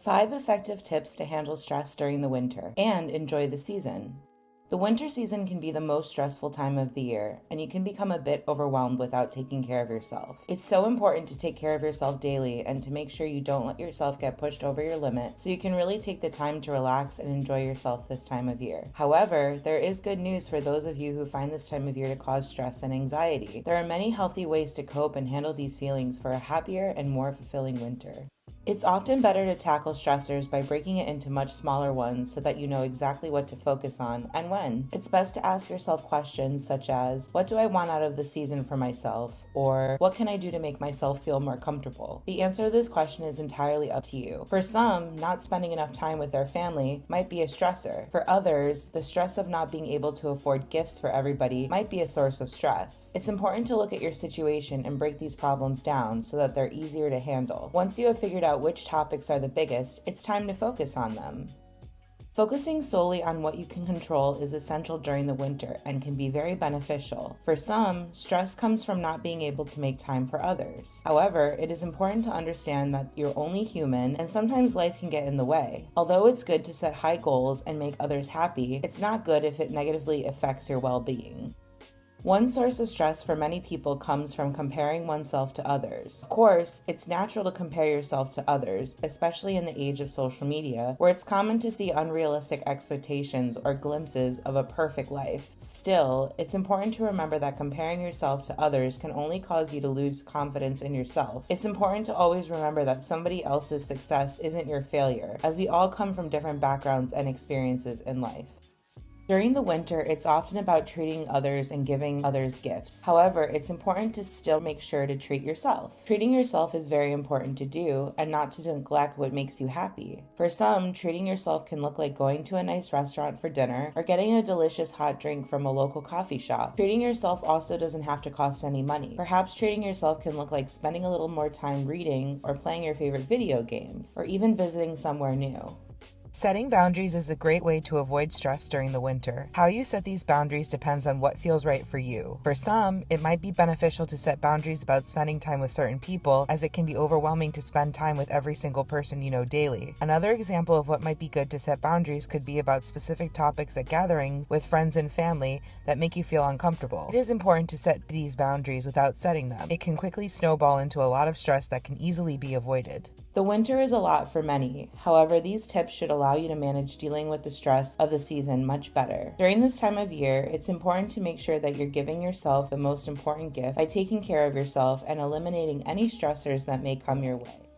5 effective tips to handle stress during the winter and enjoy the season. The winter season can be the most stressful time of the year, and you can become a bit overwhelmed without taking care of yourself. It's so important to take care of yourself daily and to make sure you don't let yourself get pushed over your limit so you can really take the time to relax and enjoy yourself this time of year. However, there is good news for those of you who find this time of year to cause stress and anxiety. There are many healthy ways to cope and handle these feelings for a happier and more fulfilling winter. It's often better to tackle stressors by breaking it into much smaller ones so that you know exactly what to focus on and when. It's best to ask yourself questions such as, what do I want out of the season for myself? Or what can I do to make myself feel more comfortable? The answer to this question is entirely up to you. For some, not spending enough time with their family might be a stressor. For others, the stress of not being able to afford gifts for everybody might be a source of stress. It's important to look at your situation and break these problems down so that they're easier to handle. Once you have figured out which topics are the biggest, it's time to focus on them. Focusing solely on what you can control is essential during the winter and can be very beneficial. For some, stress comes from not being able to make time for others. However, it is important to understand that you're only human and sometimes life can get in the way. Although it's good to set high goals and make others happy, it's not good if it negatively affects your well-being. One source of stress for many people comes from comparing oneself to others. Of course, it's natural to compare yourself to others, especially in the age of social media, where it's common to see unrealistic expectations or glimpses of a perfect life. Still, it's important to remember that comparing yourself to others can only cause you to lose confidence in yourself. It's important to always remember that somebody else's success isn't your failure, as we all come from different backgrounds and experiences in life. During the winter, it's often about treating others and giving others gifts. However, it's important to still make sure to treat yourself. Treating yourself is very important to do and not to neglect what makes you happy. For some, treating yourself can look like going to a nice restaurant for dinner or getting a delicious hot drink from a local coffee shop. Treating yourself also doesn't have to cost any money. Perhaps treating yourself can look like spending a little more time reading or playing your favorite video games, or even visiting somewhere new. Setting boundaries is a great way to avoid stress during the winter. How you set these boundaries depends on what feels right for you. For some, it might be beneficial to set boundaries about spending time with certain people, as it can be overwhelming to spend time with every single person you know daily. Another example of what might be good to set boundaries could be about specific topics at gatherings with friends and family that make you feel uncomfortable. It is important to set these boundaries without setting them. It can quickly snowball into a lot of stress that can easily be avoided. The winter is a lot for many. However, these tips should allow you to manage dealing with the stress of the season much better. During this time of year, it's important to make sure that you're giving yourself the most important gift by taking care of yourself and eliminating any stressors that may come your way.